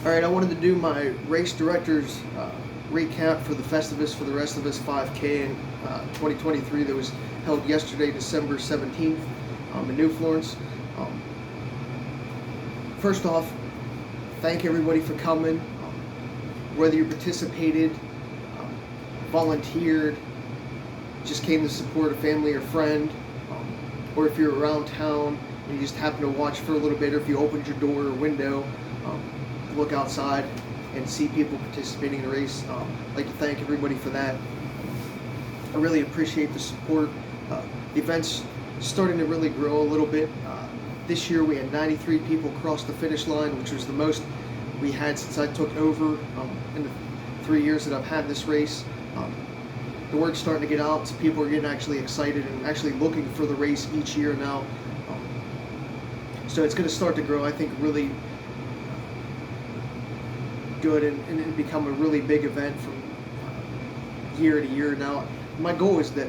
All right, I wanted to do my race director's recap for the Festivus for the Rest of Us 5K in 2023 that was held yesterday, December 17th in New Florence. Um, First off, thank everybody for coming. Whether you participated, volunteered, just came to support a family or friend, or if you're around town and you just happen to watch for a little bit, or if you opened your door or window, look outside and see people participating in the race. I'd like to thank everybody for that. I really appreciate the support. The event's starting to really grow a little bit. This year we had 93 people cross the finish line, which was the most we had since I took over in the 3 years that I've had this race. The word's starting to get out, so people are getting actually excited and actually looking for the race each year now. So it's going to start to grow, I think, really good and become a really big event from year to year. Now, my goal is that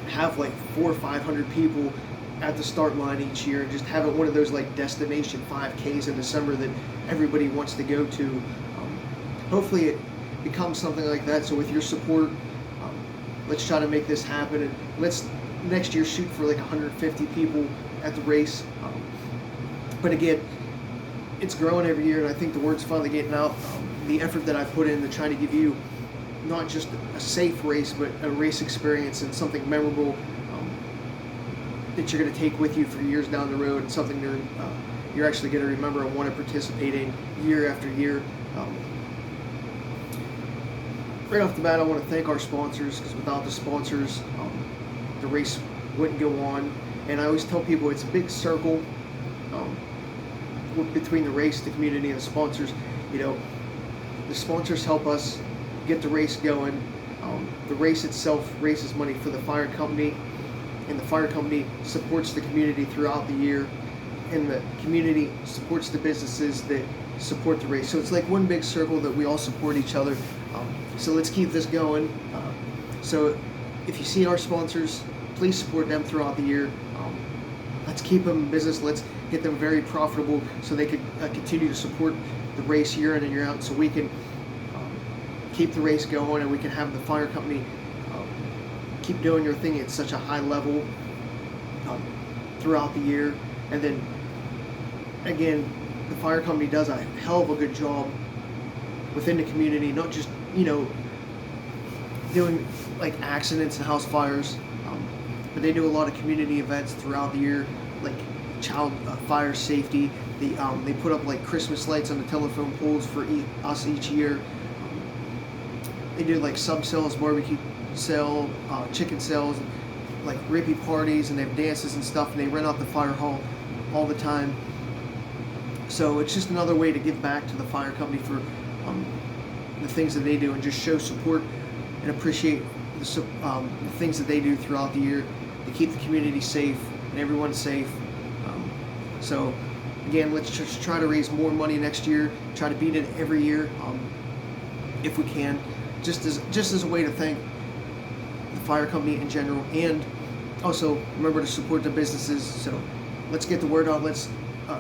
have like 400 or 500 people at the start line each year, and just have it one of those like destination 5Ks in December that everybody wants to go to. Hopefully it becomes something like that. So with your support, let's try to make this happen, and let's next year shoot for like 150 people at the race. But again, it's growing every year, and I think the word's finally getting out. The effort that I put in to try to give you not just a safe race, but a race experience and something memorable that you're going to take with you for years down the road, and something you're actually going to remember and want to participate in year after year. Right off the bat, I want to thank our sponsors, because without the sponsors, the race wouldn't go on. And I always tell people it's a big circle between the race, the community, and the sponsors. You know, the sponsors help us get the race going. The race itself raises money for the fire company, and the fire company supports the community throughout the year, and the community supports the businesses that support the race. So it's like one big circle that we all support each other. So let's keep this going. So if you see our sponsors, please support them throughout the year. Let's keep them in business. Let's get them very profitable so they can continue to support the race year in and year out, so we can keep the race going, and we can have the fire company keep doing your thing at such a high level throughout the year. And then again, the fire company does a hell of a good job within the community, not just, you know, doing like accidents and house fires, but they do a lot of community events throughout the year, like child fire safety. They put up like Christmas lights on the telephone poles for us each year. They do like sub sales, barbecue sale, chicken sales, like rippy parties, and they have dances and stuff, and they rent out the fire hall all the time. So it's just another way to give back to the fire company for the things that they do, and just show support and appreciate the things that they do throughout the year to keep the community safe and everyone safe. So again, let's just try to raise more money next year, try to beat it every year if we can, just as a way to thank the fire company in general, and also remember to support the businesses. So let's get the word out, let's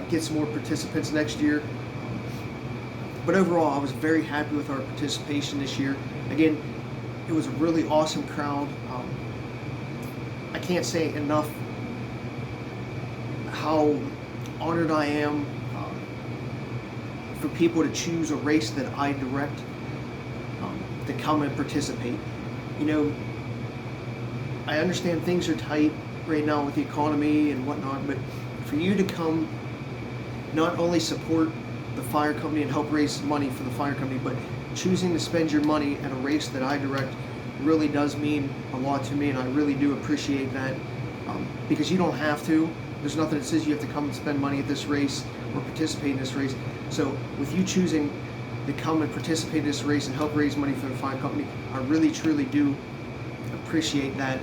get some more participants next year. But overall, I was very happy with our participation this year. Again, it was a really awesome crowd. I can't say enough how honored I am for people to choose a race that I direct to come and participate. You know, I understand things are tight right now with the economy and whatnot, but for you to come not only support the fire company and help raise money for the fire company, but choosing to spend your money at a race that I direct really does mean a lot to me, and I really do appreciate that, because you don't have to. There's nothing that says you have to come and spend money at this race or participate in this race. So with you choosing to come and participate in this race and help raise money for the fire company, I really truly do appreciate that,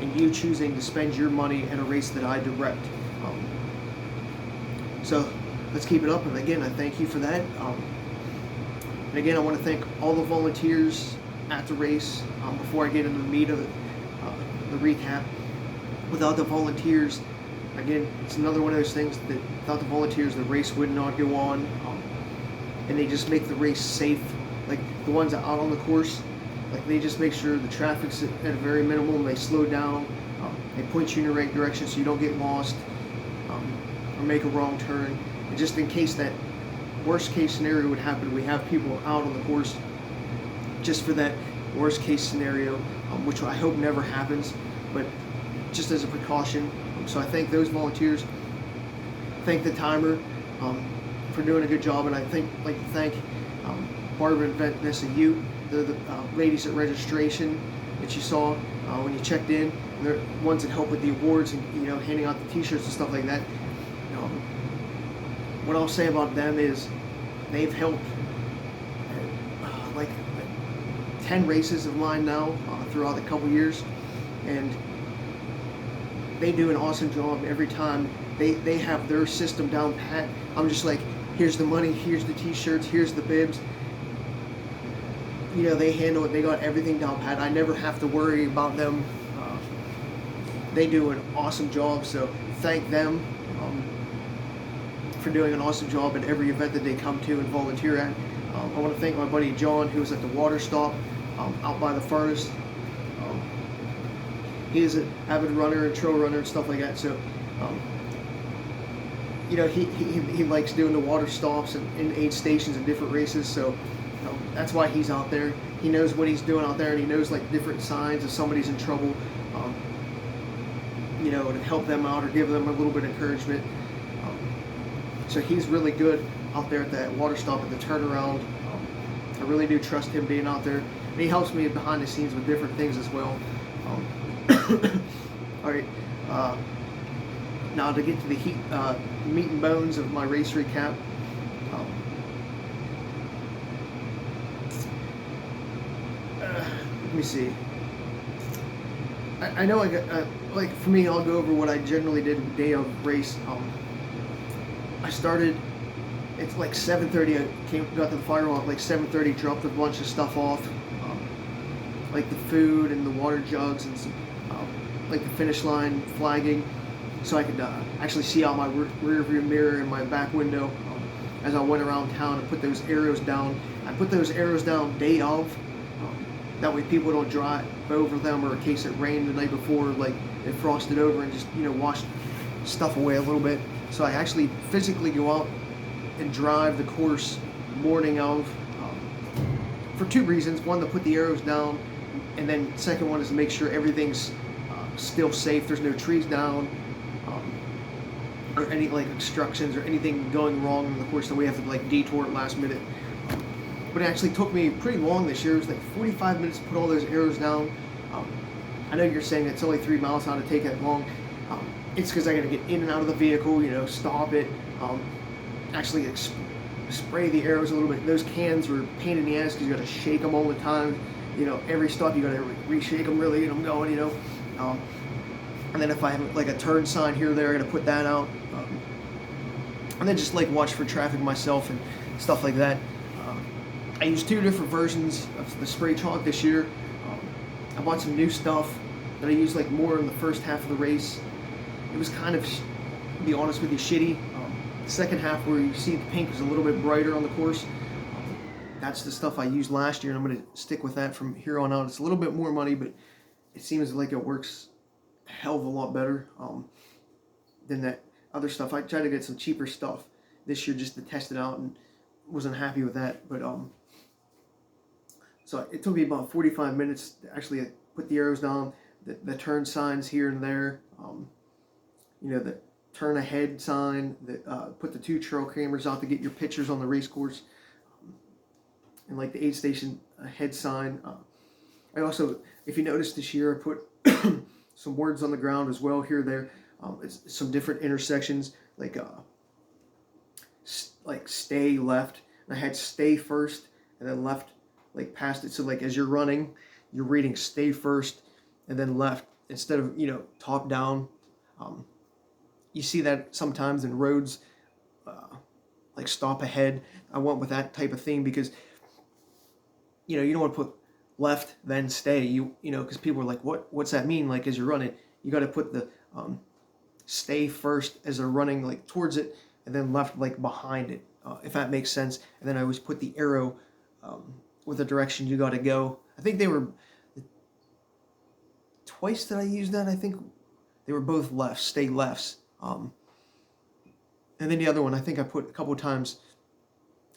and you choosing to spend your money at a race that I direct. So let's keep it up, and again, I thank you for that. And again, I want to thank all the volunteers at the race. Before I get into the meat of the recap, without the volunteers, Again, it's another one of those things that without the volunteers, the race would not go on. And they just make the race safe. Like the ones out on the course, like they just make sure the traffic's at a very minimum. They slow down. They point you in the right direction so you don't get lost or make a wrong turn. And just in case that worst case scenario would happen, we have people out on the course just for that worst case scenario, which I hope never happens, but just as a precaution. So I thank those volunteers, thank the timer for doing a good job, and I like to thank Barbara and Vanessa, you, the ladies at registration that you saw when you checked in, and they're ones that help with the awards and handing out the T-shirts and stuff like that. What I'll say about them is they've helped like 10 races of mine now throughout a couple years, and they do an awesome job every time. They have their system down pat. I'm just like, here's the money, here's the T-shirts, here's the bibs. They handle it. They got everything down pat. I never have to worry about them. They do an awesome job, so thank them for doing an awesome job at every event that they come to and volunteer at. I want to thank my buddy John, who was at the water stop out by the furnace. He is an avid runner and trail runner and stuff like that, so he likes doing the water stops and aid stations and different races, so that's why he's out there. He knows what he's doing out there, and he knows like different signs if somebody's in trouble, to help them out or give them a little bit of encouragement. So he's really good out there at that water stop at the turnaround. I really do trust him being out there. And he helps me behind the scenes with different things as well. All right, now to get to the meat and bones of my race recap. Let me see. I know I got, like for me, I'll go over what I generally did the day of race. I started, it's like 7:30, I got to the firewall at like 7:30, dropped a bunch of stuff off, like the food and the water jugs and some, like the finish line flagging, so I could actually see out my rear view mirror and my back window as I went around town and put those arrows down. I put those arrows down day of, that way people don't drive over them, or in case it rained the night before, like it frosted over and just washed stuff away a little bit. So I actually physically go out and drive the course morning of, for two reasons. One, to put the arrows down, and then second one is to make sure everything's still safe. There's no trees down, or any like obstructions or anything going wrong in the course that we have to like detour at last minute. But it actually took me pretty long this year. It was like 45 minutes to put all those arrows down. I know you're saying it's only 3 miles, how to take that long. It's because I got to get in and out of the vehicle, stop it, actually spray the arrows a little bit. Those cans were a pain in the ass because you got to shake them all the time. Every stop you got to reshake them, really get them going. And then if I have like a turn sign here or there, I got to put that out. And then just like watch for traffic myself and stuff like that. I used 2 different versions of the spray chalk this year. I bought some new stuff that I used like more in the first half of the race. It was kind of, to be honest with you, shitty. The second half, where you see the pink was a little bit brighter on the course, that's the stuff I used last year, and I'm going to stick with that from here on out. It's a little bit more money, but it seems like it works a hell of a lot better than that other stuff. I tried to get some cheaper stuff this year just to test it out, and wasn't happy with that. But so it took me about 45 minutes to actually put the arrows down, the turn signs here and there, the turn ahead sign, put the 2 trail cameras out to get your pictures on the race course, and like the aid station head sign. I also, if you notice this year, I put some words on the ground as well here, there. It's some different intersections, like stay left, and I had stay first and then left, like past it. So like as you're running, you're reading stay first and then left instead of top down. You see that sometimes in roads, like stop ahead. I went with that type of thing because you don't want to put left then stay. Because people are like, what's that mean? Like as you're running, you got to put the stay first as they're running like towards it, and then left like behind it, if that makes sense. And then I always put the arrow with the direction you got to go. I think they were twice that I used that. I think they were both lefts, stay lefts. And then the other one, I think I put a couple times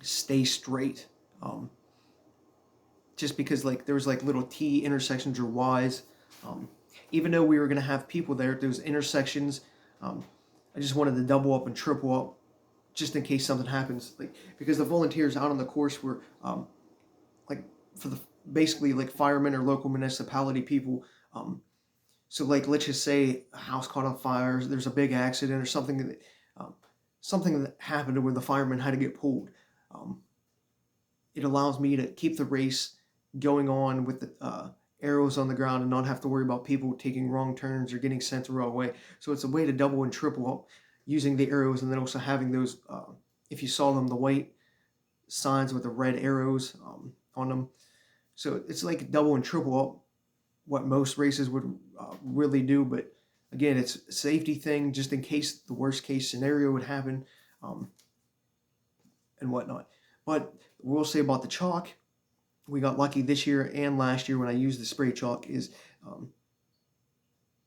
stay straight. Um, just because like there was like little T intersections or Y's. Um, Even though we were gonna have people there at those intersections, um, I just wanted to double up and triple up just in case something happens. Like because the volunteers out on the course were like for the basically like firemen or local municipality people. So like let's just say a house caught on fire, there's a big accident or um, something that happened where the firemen had to get pulled. Um, it allows me to keep the race going on with the arrows on the ground and not have to worry about people taking wrong turns or getting sent the wrong way. So it's a way to double and triple up using the arrows, and then also having those, if you saw them, the white signs with the red arrows on them. So it's like double and triple up what most races would really do. But again, it's a safety thing just in case the worst case scenario would happen, um, and whatnot. But we'll say about the chalk, we got lucky this year and last year when I used the spray chalk is um,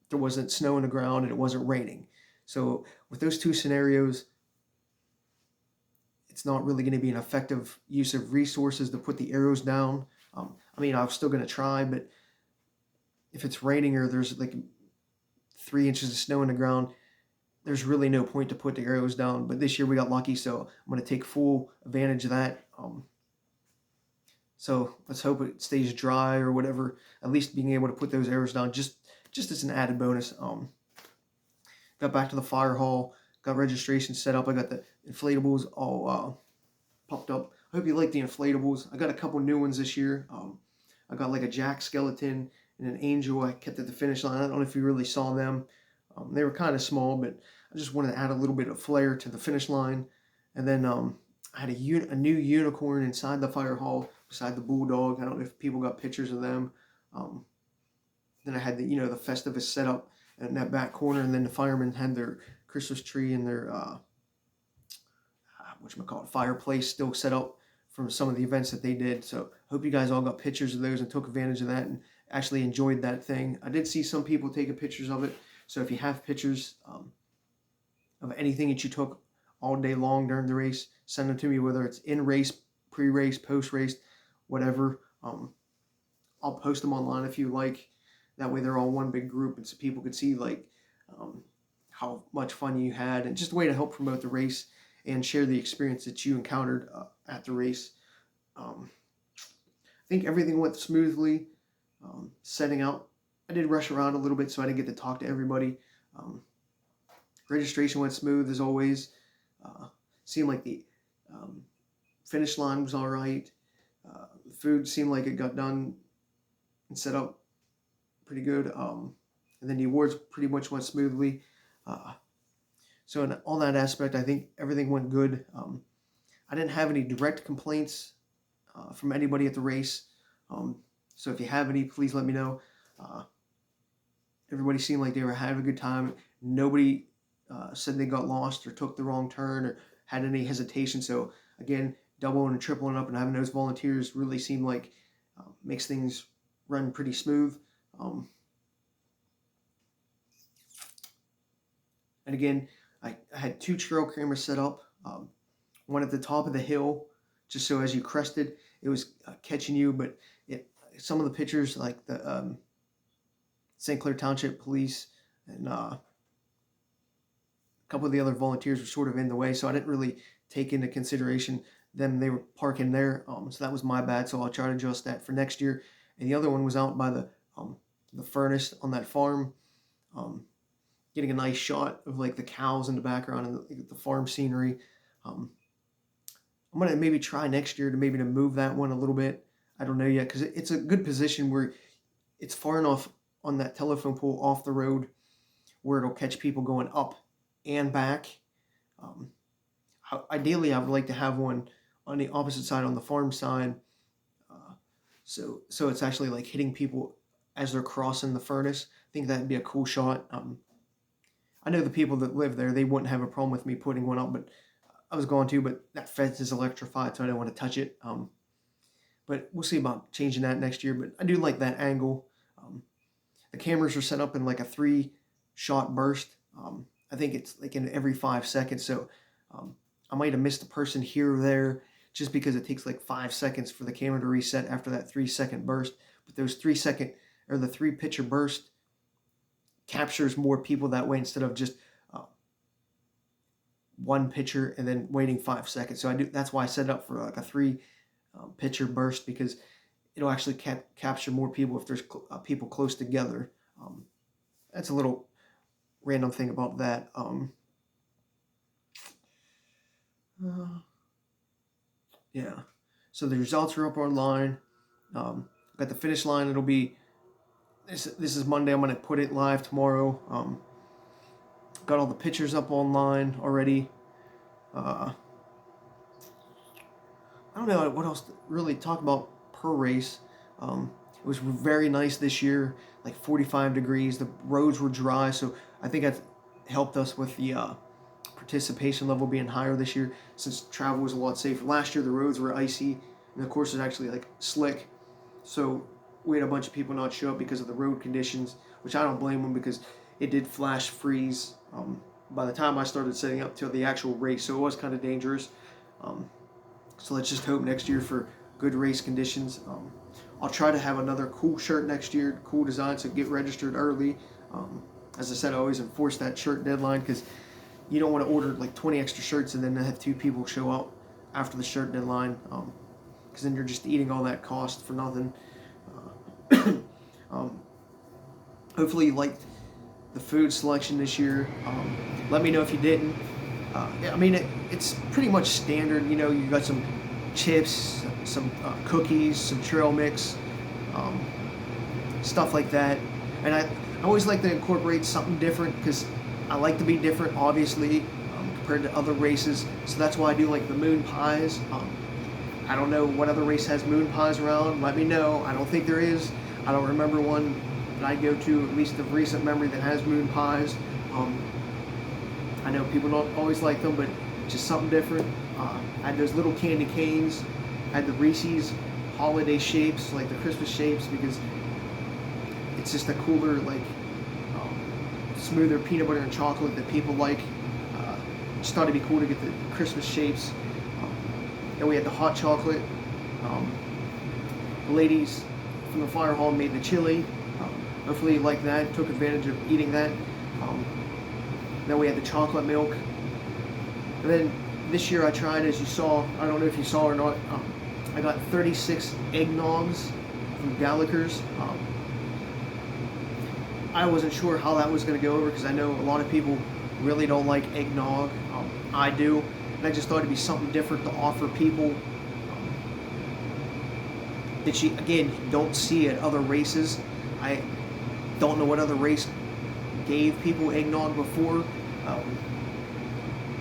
there wasn't snow on the ground and it wasn't raining. So with those two scenarios, it's not really going to be an effective use of resources to put the arrows down. I mean, I'm still going to try, but if it's raining or there's like 3 inches of snow on the ground, there's really no point to put the arrows down. But this year we got lucky, so I'm going to take full advantage of that. So let's hope it stays dry or whatever. At least being able to put those arrows down just as an added bonus. Got back to the fire hall, got registration set up. I got the inflatables all popped up. I hope you like the inflatables. I got a couple new ones this year. I got like a jack skeleton and an angel. I kept at the finish line. I don't know if you really saw them. They were kind of small, but I just wanted to add a little bit of flair to the finish line. And then I had a new unicorn inside the fire hall beside the bulldog. I don't know if people got pictures of them. Um, then I had the Festivus set up in that back corner, and then the firemen had their Christmas tree and their whatchamacallit, fireplace still set up from some of the events that they did. So hope you guys all got pictures of those and took advantage of that and actually enjoyed that thing. I did see some people taking pictures of it. So if you have pictures of anything that you took all day long during the race, send them to me, whether it's in race, pre-race, post-race, whatever. I'll post them online if you like. That way they're all one big group, and so people could see like how much fun you had, and just a way to help promote the race and share the experience that you encountered at the race. I think everything went smoothly. Setting out, I did rush around a little bit, so I didn't get to talk to everybody. Registration went smooth as always. Seemed like the finish line was all right. The food seemed like it got done and set up pretty good. And then the awards pretty much went smoothly. So in all that aspect, I think everything went good. I didn't have any direct complaints from anybody at the race. So if you have any, please let me know. Everybody seemed like they were having a good time. Nobody said they got lost or took the wrong turn or had any hesitation. So again, doubling and tripling up and having those volunteers really seemed like makes things run pretty smooth. And again, I had two trail cameras set up, one at the top of the hill, just so as you crested, it was catching you. But some of the pictures, like the St. Clair Township Police and a couple of the other volunteers were sort of in the way, so I didn't really take into consideration them. They were parking there, so that was my bad. So I'll try to adjust that for next year. And the other one was out by the furnace on that farm, getting a nice shot of like the cows in the background and the farm scenery. I'm gonna maybe try next year to move that one a little bit. I don't know yet because it's a good position where it's far enough on that telephone pole off the road where it'll catch people going up and back. Ideally, I would like to have one on the opposite side, on the farm side, so it's actually like hitting people as they're crossing the furnace. I think that'd be a cool shot. I know the people that live there, they wouldn't have a problem with me putting one up, but I was going to, but that fence is electrified, so I don't want to touch it. But we'll see about changing that next year. But I do like that angle. Um, the cameras are set up in like a 3 shot burst. I think it's like in every 5 seconds. So um, I might have missed a person here or there just because it takes like 5 seconds for the camera to reset after that 3 second burst. But those 3 second or the 3 picture burst captures more people that way instead of just uh, one picture and then waiting 5 seconds. So I do. That's why I set it up for like a 3 picture burst, because it'll actually capture more people if there's people close together. That's a little random thing about that. Yeah. So the results are up online. At the finish line, it'll be this. This is Monday. I'm gonna put it live tomorrow. Got all the pictures up online already. I don't know what else to really talk about per race. It was very nice this year, like 45 degrees. The roads were dry, so I think that helped us with the participation level being higher this year, since travel was a lot safer. Last year the roads were icy and the course was actually like slick, so we had a bunch of people not show up because of the road conditions, which I don't blame them, because it did flash freeze by the time I started setting up till the actual race, so it was kind of dangerous. So let's just hope next year for good race conditions. I'll try to have another cool shirt next year, cool design, so get registered early. As I said, I always enforce that shirt deadline, because you don't want to order like 20 extra shirts and then have 2 people show up after the shirt deadline, because then you're just eating all that cost for nothing. Hopefully you liked the food selection this year. Let me know if you didn't. I mean, it's pretty much standard. You know, you got some chips, some cookies, some trail mix, stuff like that. And I always like to incorporate something different, because I like to be different, obviously, compared to other races. So that's why I do like the moon pies. I don't know what other race has moon pies around. Let me know. I don't think there is. I don't remember one that I go to, at least of recent memory, that has moon pies. I know people don't always like them, but just something different. I had those little candy canes. I had the Reese's holiday shapes, like the Christmas shapes, because it's just a cooler, like smoother peanut butter and chocolate that people like. Just thought it'd be cool to get the Christmas shapes. And we had the hot chocolate. The ladies from the fire hall made the chili. Hopefully you liked that, took advantage of eating that. Then we had the chocolate milk. And then this year I tried, as you saw, I don't know if you saw or not, I got 36 eggnogs from Gallagher's. I wasn't sure how that was going to go over, because I know a lot of people really don't like eggnog. I do. And I just thought it'd be something different to offer people that you, again, don't see at other races. I don't know what other race gave people eggnog before.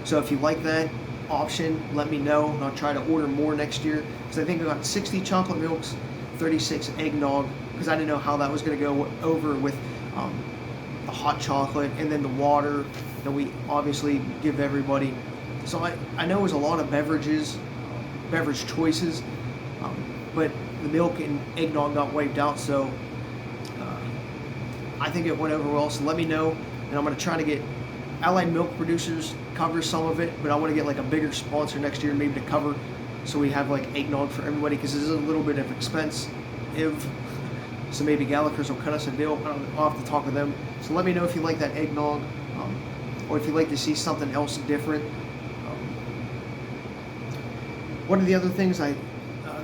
So if you like that option, let me know, and I'll try to order more next year, because I think I got 60 chocolate milks, 36 eggnog, because I didn't know how that was going to go over with the hot chocolate and then the water that we obviously give everybody. So I know there's a lot of beverage choices, but the milk and eggnog got wiped out, so I think it went over well. So let me know, and I'm going to try to get Allied Milk Producers cover some of it, but I want to get like a bigger sponsor next year, maybe to cover, so we have like eggnog for everybody, because this is a little bit of expense. So maybe Gallagher's will cut us a deal. I'll have to talk with them. So let me know if you like that eggnog, or if you'd like to see something else different. One of the other things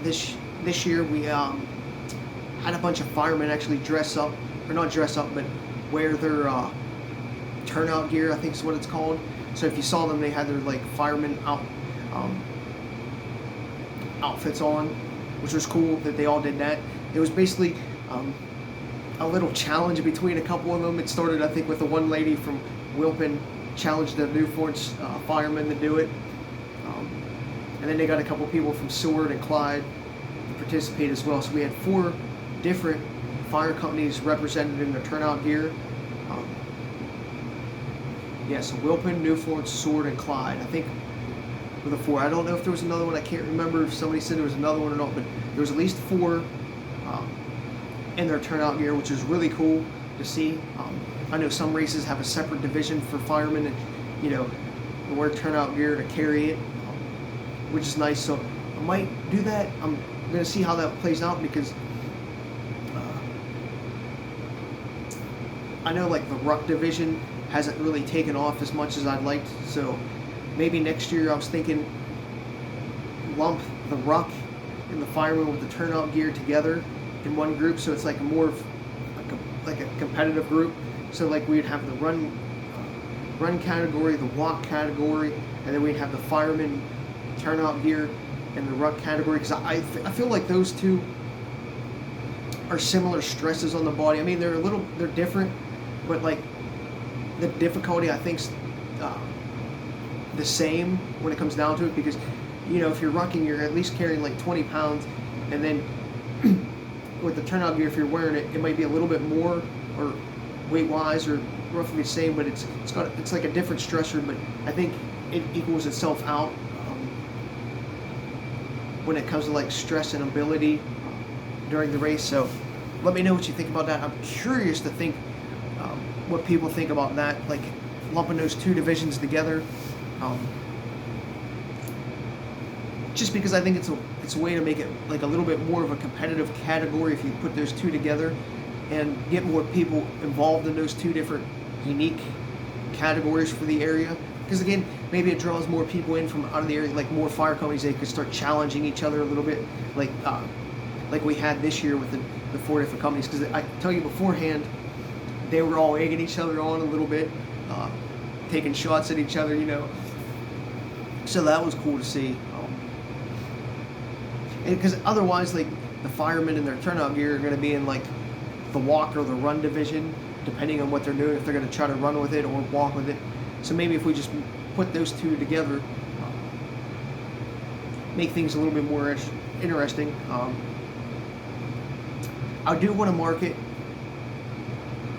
this year we had a bunch of firemen actually dress up, or not dress up, but wear their turnout gear, I think is what it's called. So if you saw them, they had their like fireman outfits on, which was cool that they all did that. It was basically a little challenge between a couple of them. It started, I think, with the one lady from Wilpin challenged the New Forts firemen to do it. And then they got a couple people from Seward and Clyde to participate as well. So we had 4 different fire companies represented in their turnout gear. Yeah, so Wilpin, New Florence, Sword, and Clyde. I think were the four. I don't know if there was another one. I can't remember if somebody said there was another one or not, but there was at least four in their turnout gear, which is really cool to see. I know some races have a separate division for firemen, and you know, wear turnout gear to carry it, which is nice. So I might do that. I'm gonna see how that plays out because I know like the ruck division hasn't really taken off as much as I'd liked. So maybe next year I was thinking lump the ruck and the firemen with the turnout gear together in one group, so it's like more of like a competitive group. So like we'd have the run category, the walk category, and then we'd have the fireman turnout gear and the ruck category, because I feel like those two are similar stresses on the body. I mean, they're different, but like the difficulty I think's the same when it comes down to it, because you know, if you're rucking, you're at least carrying like 20 pounds, and then with the turnout gear, if you're wearing it, it might be a little bit more, or weight-wise, or roughly the same, but it's like a different stressor. But I think it equals itself out when it comes to like stress and ability during the race. So let me know what you think about that. I'm curious to think what people think about that, like lumping those two divisions together. Just because I think it's a way to make it like a little bit more of a competitive category if you put those two together and get more people involved in those two different unique categories for the area. Because again, maybe it draws more people in from out of the area, like more fire companies. They could start challenging each other a little bit, like we had this year with the 4 different companies. Because I tell you beforehand, they were all egging each other on a little bit, taking shots at each other, you know. So that was cool to see. Because otherwise, like the firemen in their turnout gear are going to be in like the walk or the run division, depending on what they're doing, if they're going to try to run with it or walk with it. So maybe if we just put those two together, make things a little bit more interesting. I do want to market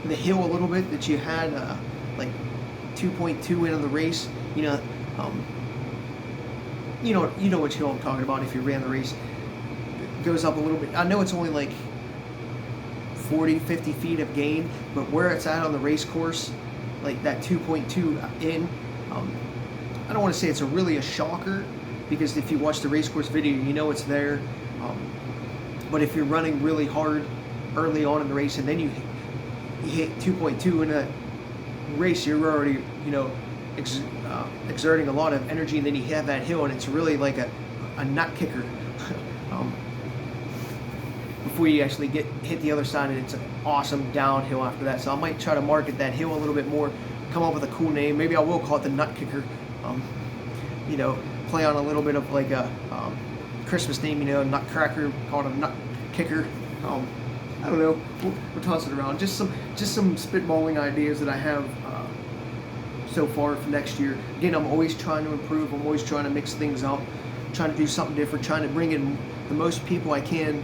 the hill a little bit that you had, like 2.2 into the race. You know, you know which hill I'm talking about if you ran the race. It goes up a little bit. I know it's only like 40, 50 feet of gain, but where it's at on the race course, like that 2.2 in, I don't want to say it's really a shocker, because if you watch the race course video, you know it's there. But if you're running really hard early on in the race and then you hit 2.2 in a race, you're already, you know, exerting a lot of energy, and then you hit that hill and it's really like a nut kicker before you actually hit the other side, and it's an awesome downhill after that. So I might try to market that hill a little bit more, come up with a cool name. Maybe I will call it the Nut Kicker. You know, play on a little bit of like a Christmas theme, you know, Nutcracker, call it a Nut Kicker. I don't know, we'll toss it around. Just some spitballing ideas that I have so far for next year. Again, I'm always trying to improve. I'm always trying to mix things up, trying to do something different, trying to bring in the most people I can,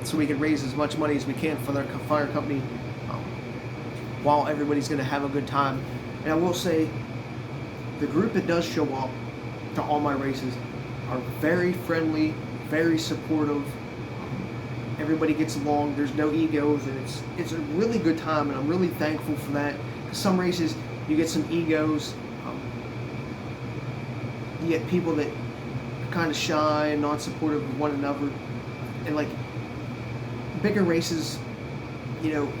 so we can raise as much money as we can for their fire company, while everybody's going to have a good time. And I will say, the group that does show up to all my races are very friendly, very supportive. Everybody gets along. There's no egos, and it's a really good time, and I'm really thankful for that. Some races you get some egos. You get people that are kind of shy and not supportive of one another, and like bigger races, you know,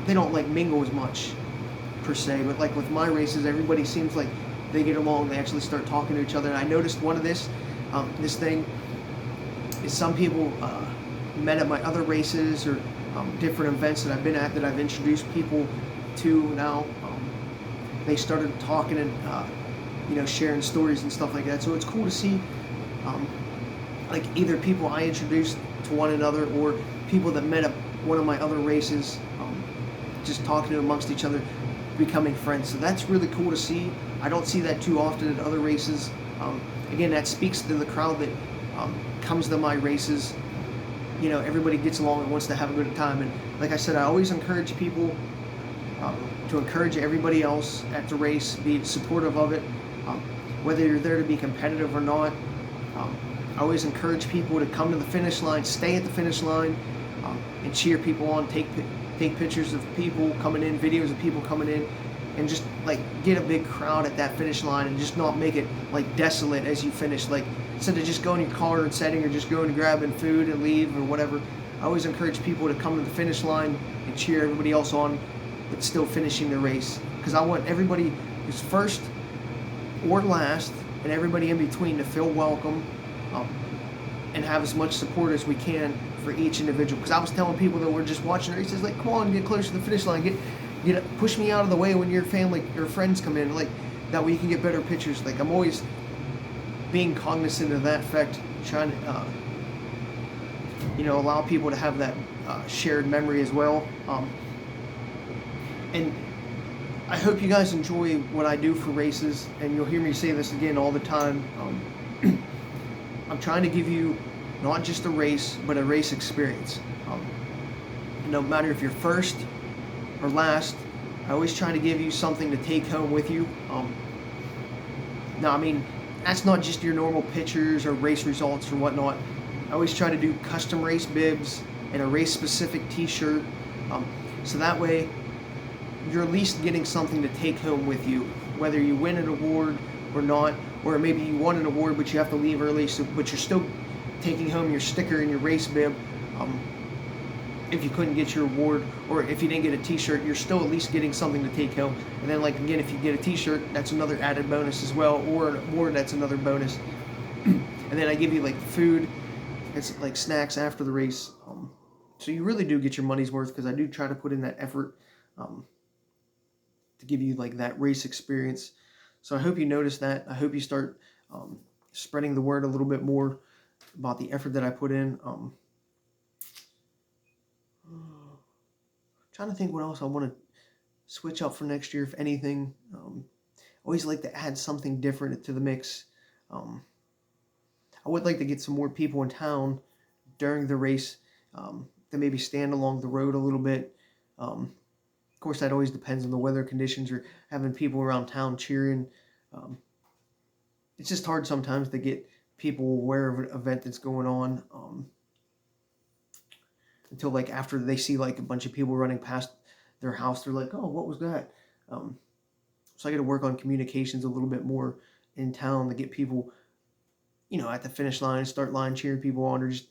they don't like mingle as much per se. But like with my races, everybody seems like they get along. They actually start talking to each other. And I noticed one of this thing is some people met at my other races or different events that I've been at that I've introduced people to now. They started talking and you know, sharing stories and stuff like that. So it's cool to see like either people I introduced to one another or people that met at one of my other races, just talking amongst each other, becoming friends. So that's really cool to see. I don't see that too often at other races. Again, that speaks to the crowd that comes to my races. You know, everybody gets along and wants to have a good time. And like I said, I always encourage people to encourage everybody else at the race, be supportive of it, um, whether you're there to be competitive or not. Um, I always encourage people to come to the finish line, stay at the finish line, and cheer people on, take pictures of people coming in, videos of people coming in, and just like get a big crowd at that finish line and just not make it like desolate as you finish. Like instead of just going in your car and setting or just going and grabbing food and leave or whatever, I always encourage people to come to the finish line and cheer everybody else on, but still finishing the race. Because I want everybody who's first or last and everybody in between to feel welcome, um, and have as much support as we can for each individual. Because I was telling people that were just watching races, like, come on, get closer to the finish line, push me out of the way when your family or friends come in, like that way you can get better pictures. Like I'm always being cognizant of that fact, trying to allow people to have that shared memory as well. And I hope you guys enjoy what I do for races, and you'll hear me say this again all the time. I'm trying to give you not just a race, but a race experience. No matter if you're first or last, I always try to give you something to take home with you. Now, I mean, that's not just your normal pictures or race results or whatnot. I always try to do custom race bibs and a race-specific T-shirt, so that way you're at least getting something to take home with you, whether you win an award or not, or maybe you won an award but you have to leave early, but you're still taking home your sticker and your race bib. If you couldn't get your award, or if you didn't get a T-shirt, you're still at least getting something to take home. And then, like again, if you get a T-shirt, that's another added bonus as well, or an award, that's another bonus. And then I give you like food, it's like snacks after the race. So you really do get your money's worth, because I do try to put in that effort to give you like that race experience. So I hope you notice that. I hope you start spreading the word a little bit more about the effort that I put in. Trying to think what else I want to switch up for next year, if anything. Always like to add something different to the mix. I would like to get some more people in town during the race, to maybe stand along the road a little bit. Of course, that always depends on the weather conditions or having people around town cheering. It's just hard sometimes to get people aware of an event that's going on, until like after they see like a bunch of people running past their house. They're like, oh, what was that? So I got to work on communications a little bit more in town to get people, at the finish line, start line, cheering people on, or just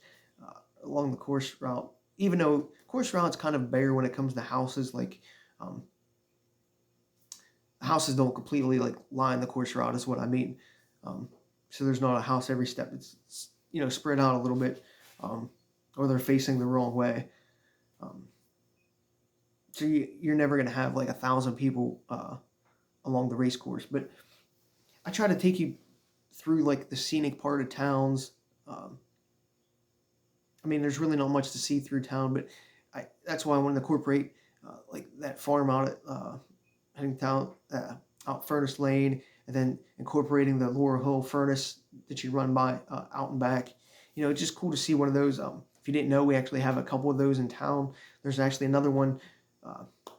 along the course route. Even though course route's kind of bare when it comes to houses, like houses don't completely like line the course route, is what I mean. So there's not a house every step. It's spread out a little bit, or they're facing the wrong way. So you're never going to have like 1,000 people along the race course. But I try to take you through like the scenic part of towns. I mean, there's really not much to see through town, but that's why I wanted to incorporate like that farm out at heading down out Furnace Lane, and then incorporating the Laurel Hill furnace that you run by out and back. It's just cool to see one of those. If you didn't know, we actually have a couple of those in town. There's actually another one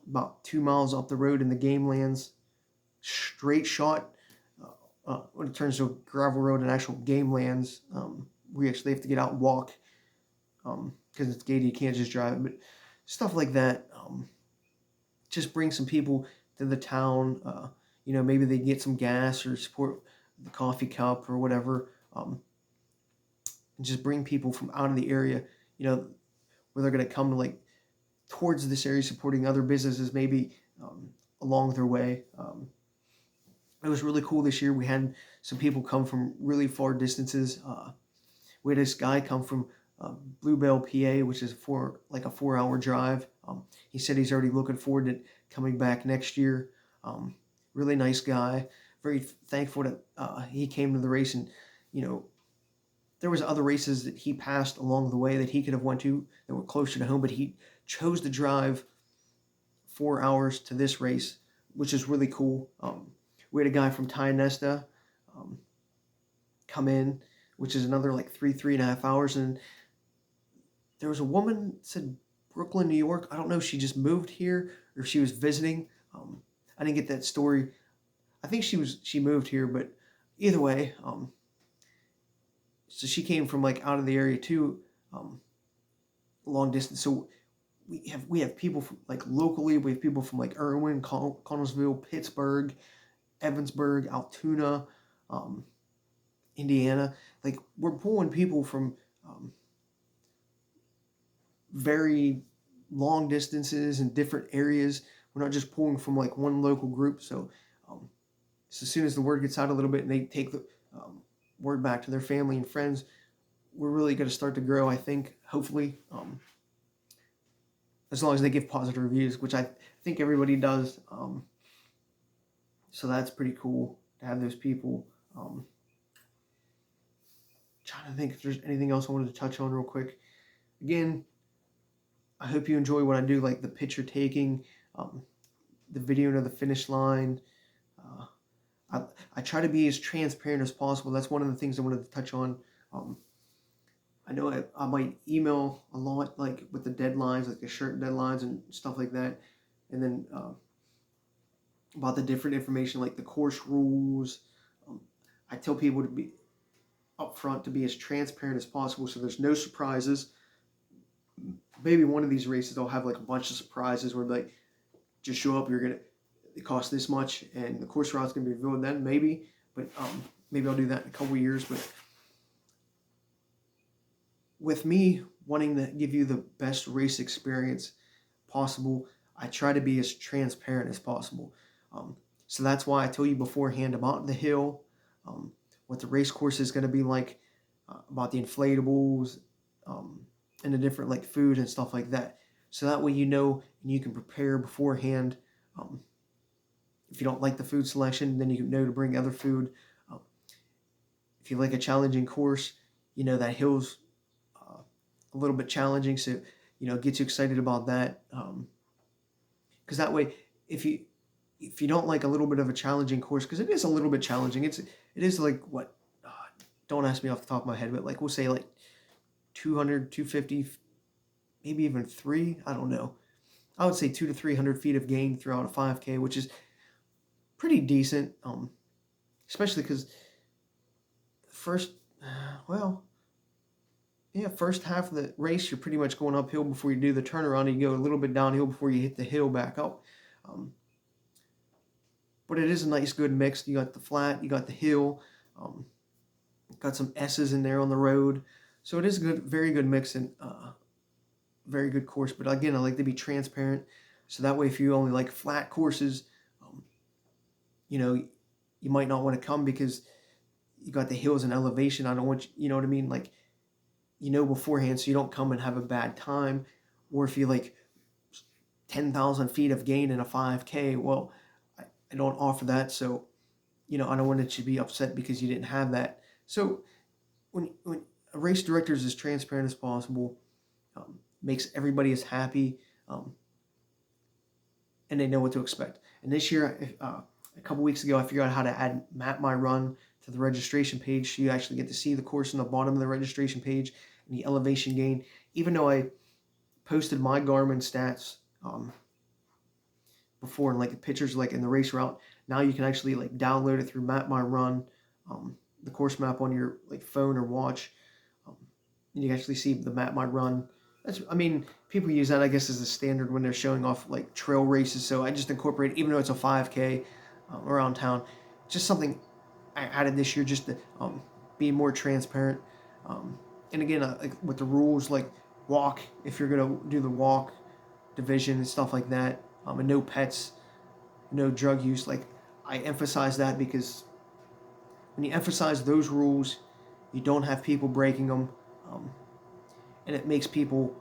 about 2 miles up the road in the Game Lands, straight shot. When it turns to a gravel road and actual Game Lands, we actually have to get out and walk, because it's gated. You can't just drive. But stuff like that, just bring some people to the town. Maybe they get some gas or support the coffee cup or whatever. And just bring people from out of the area, where they're going to come to like towards this area, supporting other businesses maybe along their way. It was really cool this year. We had some people come from really far distances. We had this guy come from Bluebell, PA, which is a 4-hour drive. He said he's already looking forward to coming back next year. Really nice guy. Very thankful that he came to the race, and there was other races that he passed along the way that he could have went to that were closer to home, but he chose to drive 4 hours to this race, which is really cool. We had a guy from Tionesta come in, which is another like 3.5 hours, and there was a woman that said Brooklyn, New York. I don't know if she just moved here or if she was visiting. I didn't get that story. I think she moved here, but either way, so she came from like out of the area too, long distance. So we have people from, like locally. We have people from like Irwin, Connellsville, Pittsburgh, Evansburg, Altoona, um, Indiana. Like we're pulling people from um, very long distances and different areas. We're not just pulling from like one local group. Um, so as soon as the word gets out a little bit and they take the word back to their family and friends, we're really going to start to grow. I think, hopefully, as long as they give positive reviews, which I think everybody does. So that's pretty cool to have those people. Trying to think if there's anything else I wanted to touch on real quick. Again, I hope you enjoy what I do, like the picture taking, the video to the finish line. Uh, I try to be as transparent as possible. That's one of the things I wanted to touch on. I know I might email a lot, like with the deadlines, like the shirt deadlines and stuff like that, and then about the different information, like the course rules. I tell people to be upfront, to be as transparent as possible, so there's no surprises. Maybe one of these races I'll have like a bunch of surprises where like just show up, it costs this much, and the course route's gonna be revealed then, maybe. But maybe I'll do that in a couple of years. But with me wanting to give you the best race experience possible, I try to be as transparent as possible. So that's why I tell you beforehand about the hill, what the race course is going to be like, about the inflatables, and the different like food and stuff like that. So that way you know and you can prepare beforehand. If you don't like the food selection, then you know to bring other food. If you like a challenging course, you know that hill's a little bit challenging, so get you excited about that. Because that way, if you don't like a little bit of a challenging course, because it is a little bit challenging, it is like what? Don't ask me off the top of my head, but like we'll say like 200, 250, maybe even 3. I don't know. I would say 200 to 300 feet of gain throughout a 5K, which is pretty decent. Especially because first, first half of the race, you're pretty much going uphill before you do the turnaround, and you go a little bit downhill before you hit the hill back up. But it is a nice, good mix. You got the flat, you got the hill, got some S's in there on the road. So it is a good, very good mix, and very good course. But again, I like to be transparent. So that way, if you only like flat courses, you might not want to come because you got the hills and elevation. I don't want you know what I mean? Like, beforehand, so you don't come and have a bad time. Or if you like 10,000 feet of gain in a 5K, well, I don't offer that. So, I don't want it to be upset because you didn't have that. So when a race director is as transparent as possible, makes everybody as happy, and they know what to expect. And this year, a couple weeks ago, I figured out how to map my run to the registration page, so you actually get to see the course on the bottom of the registration page and the elevation gain. Even though I posted my Garmin stats before, and like the pictures like in the race route, now you can actually like download it through Map My Run, the course map on your like phone or watch, and you can actually see the Map My Run. People use that, I guess, as a standard when they're showing off like trail races. So I just incorporate, even though it's a 5K around town, just something I added this year just to be more transparent. And again, like with the rules, like walk, if you're gonna do the walk division and stuff like that, and no pets, no drug use. Like I emphasize that because when you emphasize those rules, you don't have people breaking them, and it makes people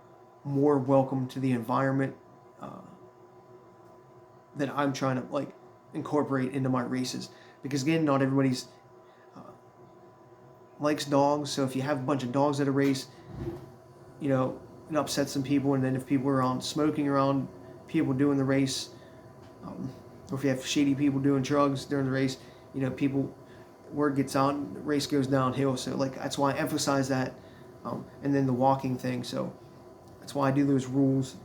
more welcome to the environment that I'm trying to like incorporate into my races. Because again, not everybody's likes dogs, so if you have a bunch of dogs at a race, it upsets some people. And then if people are smoking around people doing the race, or if you have shady people doing drugs during the race, word gets out and the race goes downhill. So like that's why I emphasize that, and then the walking thing. So that's why I do those rules.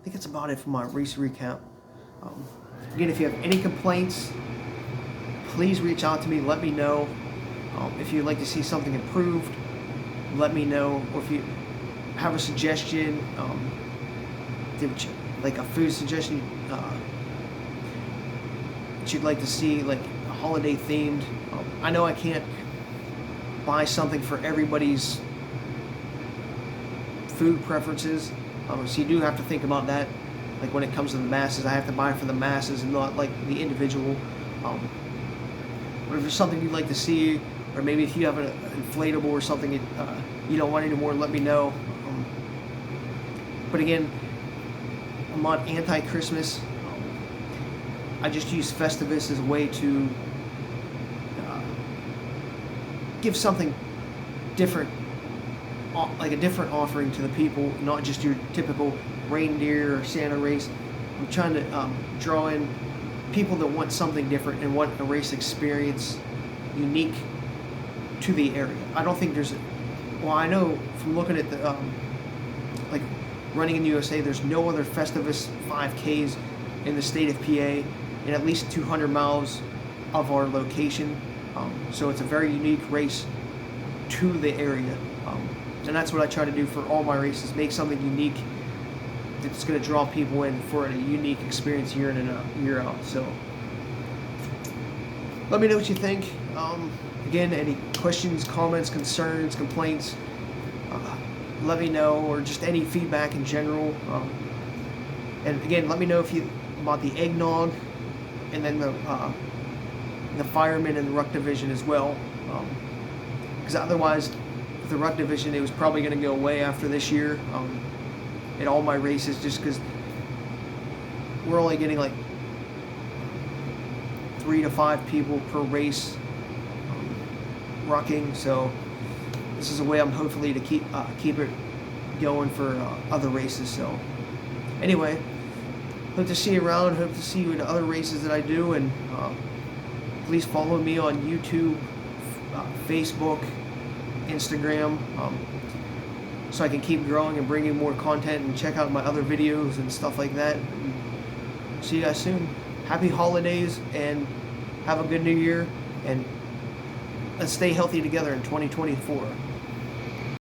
think that's about it for my race recap. Um, Again, if you have any complaints, please reach out to me. Let me know. If you'd like to see something improved, let me know. Or if you have a suggestion, like a food suggestion that you'd like to see, like holiday themed. I know I can't buy something for everybody's food preferences, so you do have to think about that. Like when it comes to the masses, I have to buy for the masses and not like the individual. But if there's something you'd like to see, or maybe if you have an inflatable or something you don't want anymore, let me know. But again, I'm not anti-Christmas. I just use Festivus as a way to give something different, like a different offering to the people, not just your typical reindeer or Santa race. I'm trying to draw in people that want something different and want a race experience unique to the area. I don't think there's, well, I know from looking at the, like running in the USA, there's no other Festivus 5Ks in the state of PA in at least 200 miles of our location. So it's a very unique race to the area. And that's what I try to do for all my races, make something unique that's going to draw people in for a unique experience year in and year out. So let me know what you think. Again, any questions, comments, concerns, complaints, let me know, or just any feedback in general. And again, let me know if you about the eggnog, and then the firemen and the ruck division as well. Because otherwise, with the ruck division, it was probably going to go away after this year. In all my races, just because we're only getting like 3 to 5 people per race rucking, so this is a way I'm hopefully to keep it going for other races. So anyway, hope to see you around, hope to see you in other races that I do, and please follow me on YouTube, Facebook, Instagram, so I can keep growing and bring you more content, and check out my other videos and stuff like that. See you guys soon. Happy holidays, and have a good new year, and let's stay healthy together in 2024.